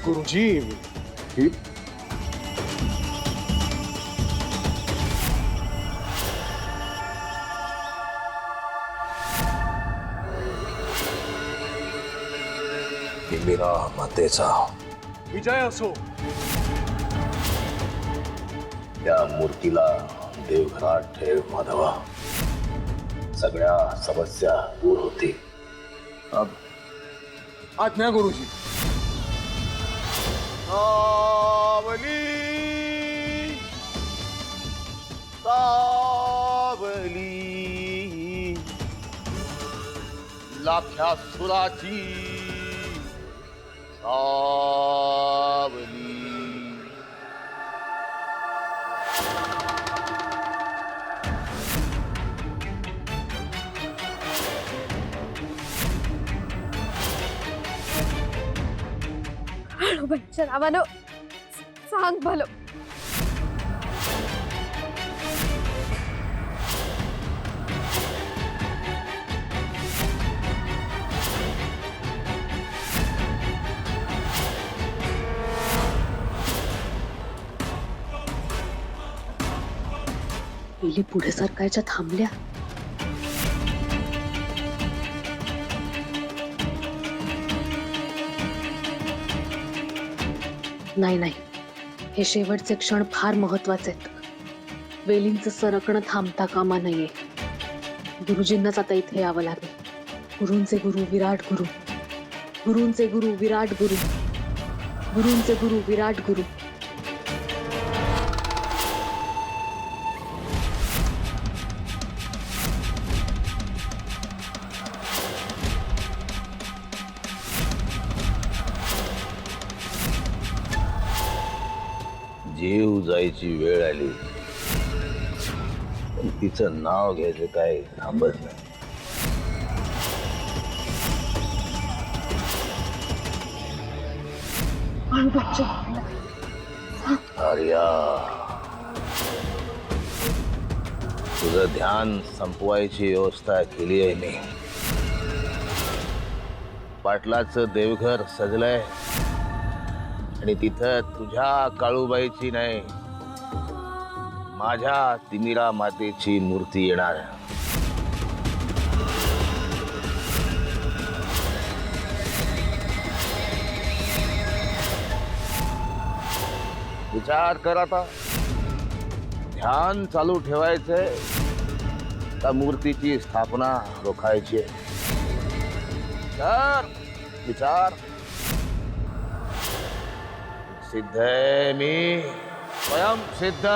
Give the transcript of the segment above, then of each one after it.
गुरुजी ही तिमिरा मातेचा विजय असो. त्या मूर्तीला देवघरात ठेव माधवा. सगळ्या समस्या दूर होतील. आज्ञा गुरुजी. सावली सावली लाख्या सुराची सावली. काळूबाईच्या नावानं सांग भलं. गेली पुढे सरकायच्या थांबल्या. नाही नाही, हे शेवटचे क्षण फार महत्वाचे आहेत. वेलींचं सरकणं थांबता कामा नाहीये. गुरुजींनाच आता इथे यावं लागेल. गुरूंचे गुरु विराट गुरु, गुरूंचे गुरु विराट गुरु, गुरूंचे गुरु विराट गुरु. जीव जायची वेळ आली पण तिचं नाव घ्यायचं काय थांबत नाही. आर्या, तुझं ध्यान संपवायची व्यवस्था केली आहे मी. पाटलाचं देवघर सजलंय आणि तिथं तुझ्या काळूबाईची नाही, माझ्या तिमिरा मातेची मूर्ती येणार. विचार कर आता. ध्यान चालू ठेवायचंय का मूर्तीची स्थापना रोखायची आहे? कर विचार. सिद्ध है मी, स्वयं सिद्ध.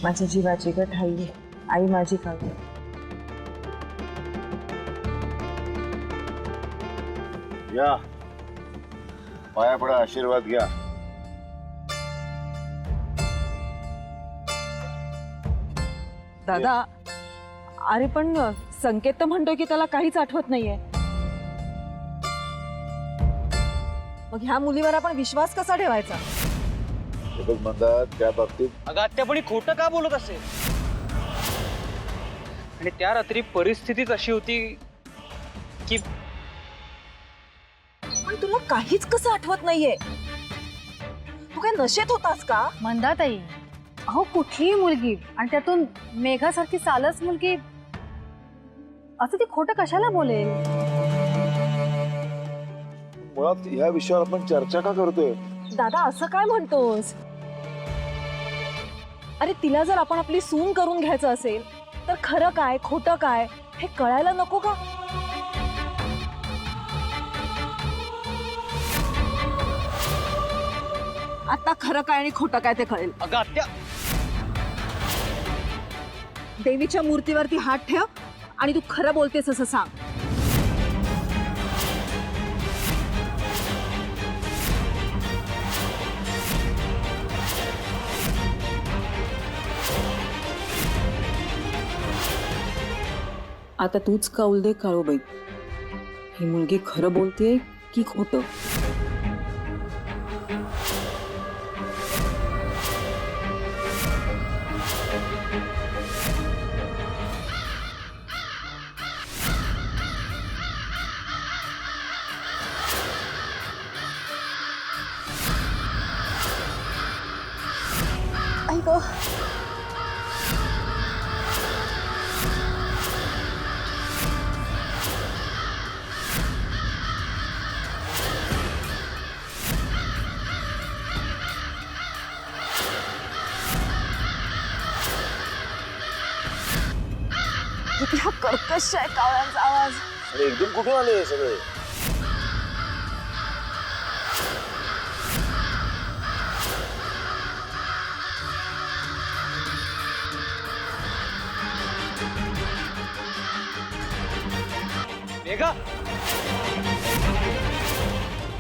माझ्या जीवाची गठाई आई माझी काळजी. या पाया पडा, आशीर्वाद घ्या. दादा, अरे पण संकेत तर म्हणतोय की त्याला काहीच आठवत नाहीये. मग ह्या मुलीवर आपण विश्वास कसा ठेवायचा? म्हणतात त्या बाबतीत अगं आत्या पण खोटं का बोलत असेल? आणि त्या रात्री परिस्थितीच अशी होती की पण तुला काहीच कसं आठवत नाहीये? तू काय नशेत होतास का? मंदाताई, अहो कुठलीही मुलगी आणि त्यातून मेघासारखी सालस मुलगी असं ती खोटं कशाला बोलेल? मुळात या विषयावर आपण चर्चा का करतोय? दादा असं काय म्हणतोस? अरे तिला जर आपण आपली सून करून घ्यायचं असेल तर खरं काय खोटं काय हे कळायला नको का? आता खरं काय आणि खोटं काय ते कळेल. अगं आत्या, देवीच्या मूर्तीवरती हात ठेव आणि तू खरं बोलतेस असं सांग. आता तूच कौल दे काळूबाई, ही मुलगी खरं बोलतेय की खोटं? किती हा कर्कश आहे कावळ्यांचा आवाज. अरे एकदम कुठून आले हे सगळे? मेघा,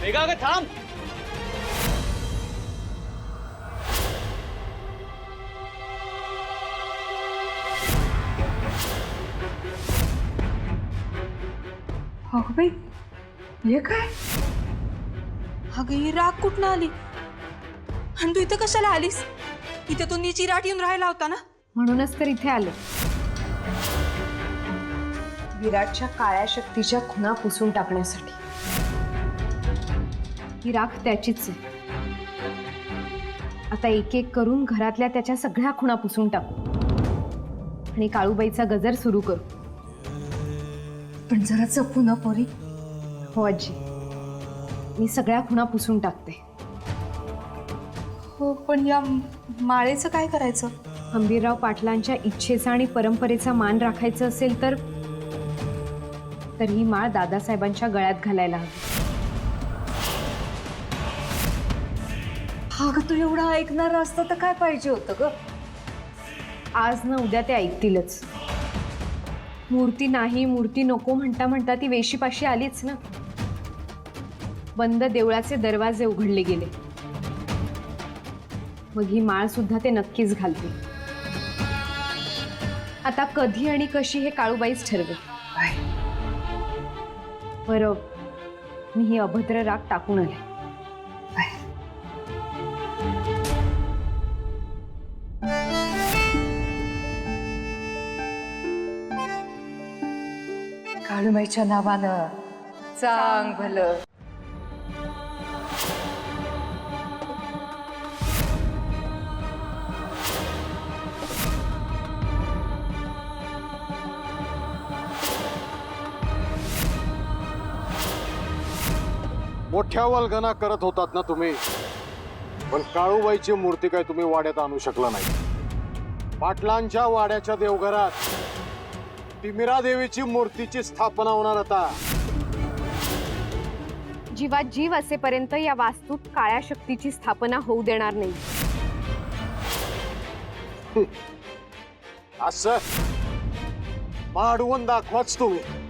मेघा अगं थांब. अगं बाई, हे काय? अगं ही राग कुठनं आली? आणि तू इथं कशाला आलीस? इथे तू चिराट येऊन राहायला होता ना? म्हणूनच तर इथे आले. विराटच्या काळ्या शक्तीच्या खुणा पुसून टाकण्यासाठी. ही राख त्याचीच आहे. आता एक एक करून घरातल्या त्याच्या सगळ्या खुणा पुसून टाकू आणि काळूबाईचा गजर सुरू करू. पण जरा जपू ना पोरी. हो आजी, मी सगळ्या खुणा पुसून टाकते. हो पण या माळेचं काय करायचं? हंबीरराव पाटलांच्या इच्छेचा आणि परंपरेचा मान राखायचं असेल तर ही माळ दादासाहेबांच्या गळ्यात घालायला हवी. अगं तू एवढं ऐकणार असतं तर काय पाहिजे होतं ग? आज ना उद्या ते ऐकतीलच. मूर्ती नाही, मूर्ती नको म्हणता म्हणता ती वेशीपाशी आलीच ना. बंद देवळाचे दरवाजे उघडले गेले. मग ही माळ सुद्धा ते नक्कीच घालतील. आता कधी आणि कशी हे काळूबाईच ठरवे. बरं, मी ही अभद्र राग टाकून आले. काळूबाईच्या नावानं चांग भलं. मोठ्या वल्गना करत होतात ना तुम्ही, पण काळूबाईची मूर्ती काय तुम्ही वाड्यात आणू शकला नाही. पाटलांच्या वाड्याच्या देवघरात तिमिरा देवीची मूर्तीची स्थापना होणार आता. जीवात जीव असेपर्यंत या वास्तूत काळ्या शक्तीची स्थापना होऊ देणार नाही. असं माडवून दाखवाच तुम्ही.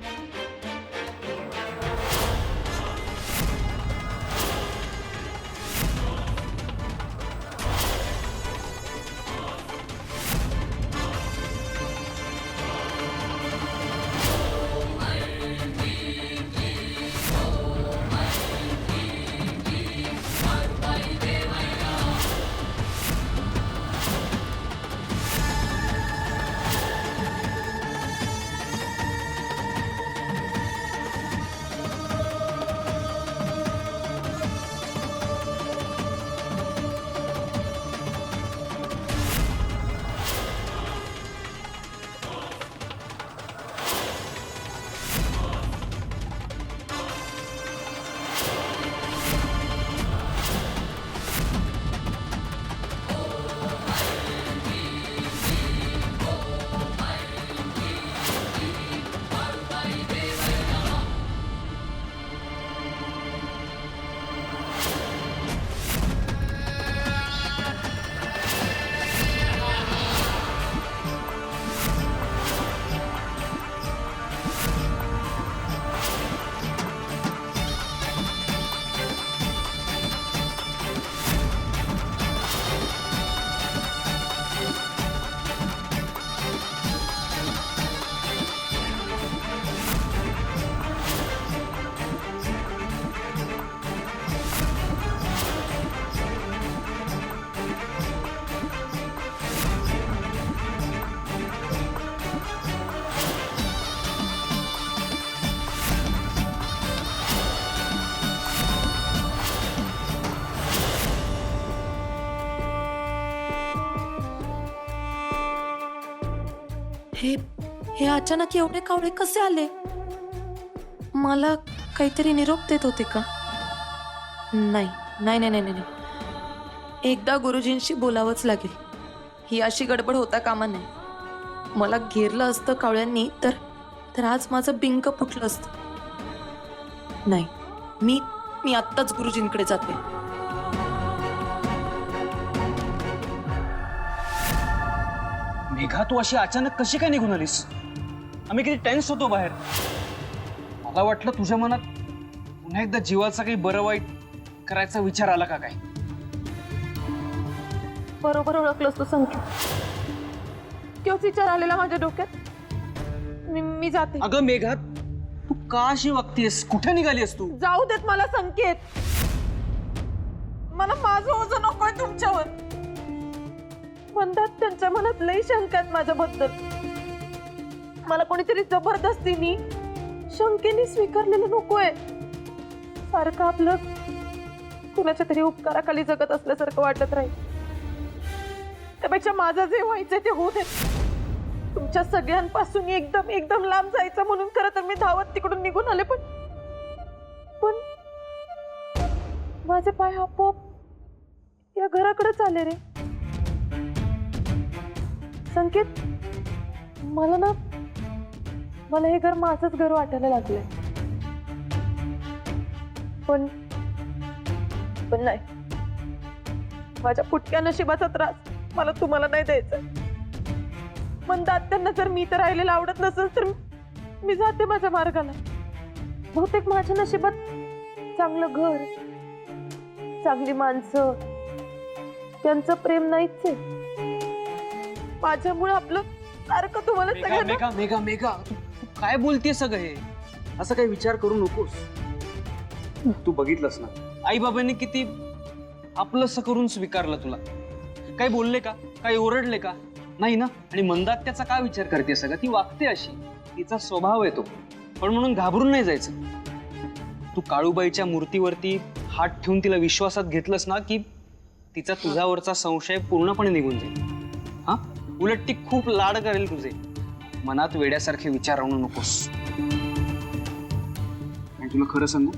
हे हे अचानक एवढे कावळे कसे आले? मला काहीतरी निरोप देत होते का? नाही नाही नाही नाही नाही, एकदा गुरुजींशी बोलावंच लागेल. ही अशी गडबड होता कामा नये. मला घेरलं असतं कावळ्यांनी तर आज माझं बिंक फुटलं असतं. नाही, मी आत्ताच गुरुजींकडे जाते. मेघा, तू अशी अचानक कशी काय निघून आलीस? आम्ही किती टेन्स होतो बाहेर. मला वाटलं तुझ्या मनात पुन्हा एकदा जीवाचा काही बरं वाईट करायचा विचार आला का काय? बरोबर ओळखलंस तू संकेत. तोच विचार आलेला माझ्या डोक्यात. मी जाते. अगं मेघा, तू का अशी वागतेस? कुठे निघालीस तू? जाऊ देत मला संकेत. मला माझं ओझं नकोय तुमच्यावर. म्हणतात त्यांच्या मनात लई शंका आहेत माझ्याबद्दल. मला कोणीतरी जबरदस्तीने शंकेने स्वीकारलेलं नकोय. सारखं आपलं कुणाच्या तरी उपकाराखाली जगत असल्यासारखं वाटत राहील. त्यापेक्षा माझं जे व्हायचंय ते होऊ देत. तुमच्या सगळ्यांपासून एकदम लांब जायचं म्हणून खरं तर मी धावत तिकडून निघून आले, पण माझे पाय आपोआप या घराकडेच आले रे. संकेत, मला हे घर माझंच घर वाटायला लागलंय. पण नाही, माझ्या फुटक्या नशिबाचा त्रास मला तुम्हाला नाही द्यायचा. पण दात्यांना जर मी तर राहिलेलं आवडत नसेल तर मी जाते माझ्या मार्गाला. बहुतेक माझ्या नशिबात चांगलं घर, चांगली माणसं, त्यांचं प्रेम नाहीच आहे. माझ्यामुळे आपलं सारखं तुम्हाला सगळ्यांना. मेघा मेघा मेघा, तू काय बोलतेय सगळं हे? असं काही विचार करू नकोस. तू बघितलंस ना, आई बाबांनी किती आपलंसं करून स्वीकारलं तुला. काही बोलले का? काही ओरडले का? नाही ना. आणि मंदात त्याचा काय विचार करते सगळं? ती वागते अशी, तिचा स्वभाव आहे तो. पण म्हणून घाबरून नाही जायचं. तू काळूबाईच्या मूर्तीवरती हात ठेवून तिला विश्वासात घेतलंस ना की तिचा तुझ्यावरचा संशय पूर्णपणे निघून जाईल. हा, उलट ती खूप लाड करेल तुझे. मनात वेड्यासारखे विचार आणू नकोस. आणि तुला खरं सांगू,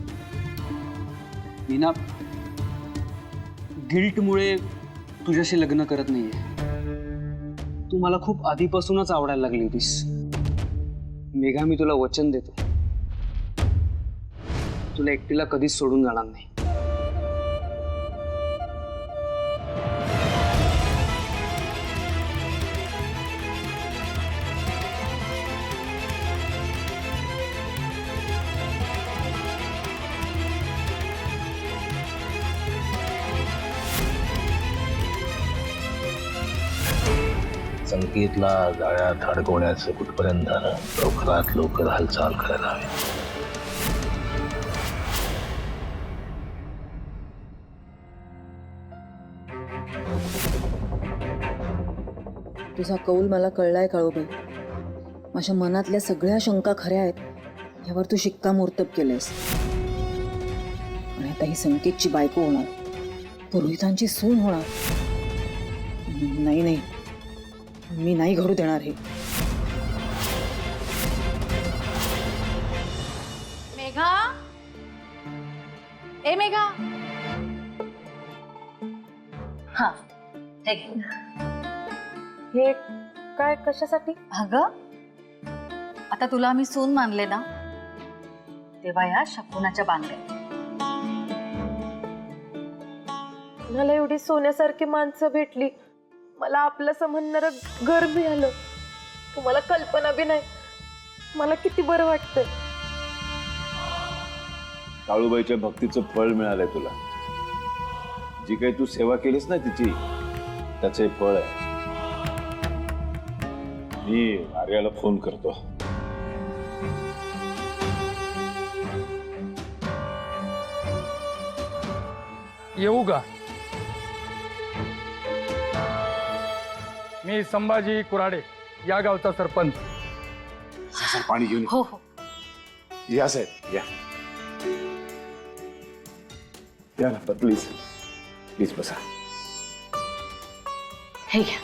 मी ना गिल्टमुळे तुझ्याशी लग्न करत नाहीये. तू मला खूप आधीपासूनच आवडायला लागली होतीस मेघा. मी तुला वचन देतो, तुला एकटीला कधीच सोडून जाणार नाही. संकेतला जाळ्यात अडकवण्याचं कुठपर्यंत झालं? लवकरात हालचाल करायला हवी. तुझा कौल मला कळलाय काळूबाई. माझ्या मनातल्या सगळ्या शंका खऱ्या आहेत यावर तू शिक्कामोर्तब केलंयस. आणि आता ही संकेतची बायको होणार, पुरोहितांची सून होणार. नाही, मी नाही घडू देणार हे. मेघा, ए मेघा. हा, ठीक आहे. हे काय, कशासाठी? अगं, आता तुला आम्ही सून मानले ना, तेव्हा या शकुनाच्या बांगड्या. मला एवढी सोन्यासारखी माणसं भेटली, मला आपलं म्हणणारं घर मिळालं, तुम्हाला कल्पना बी नाही. मला किती बरं वाटतंय. काळूबाईच्या भक्तीचं फळ मिळालंय तुला. जी काही तू सेवा केलीस ना तिची, त्याचे फळ आहे. मी आर्याला फोन करतो. येऊ का? मी संभाजी कुराडे, या गावचा सरपंच. पाणी घेऊन हो हो. या साहेब, या ना प्लीज प्लीज बसा. हे घ्या.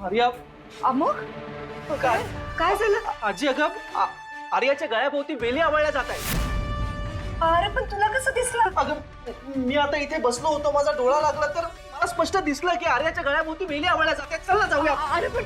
आर्या अमुक काय काय झालं? आजी अगं आर्याच्या गळ्याभोवती वेली आवळल्या जात आहेत. अरे पण तुला कसं दिसलं? अगं मी आता इथे बसलो होतो, माझा डोळा लागला तर मला स्पष्ट दिसलं की आर्याच्या गळ्याभोवती वेली आवळल्या जात आहेत. चल ना जाऊया. अरे पण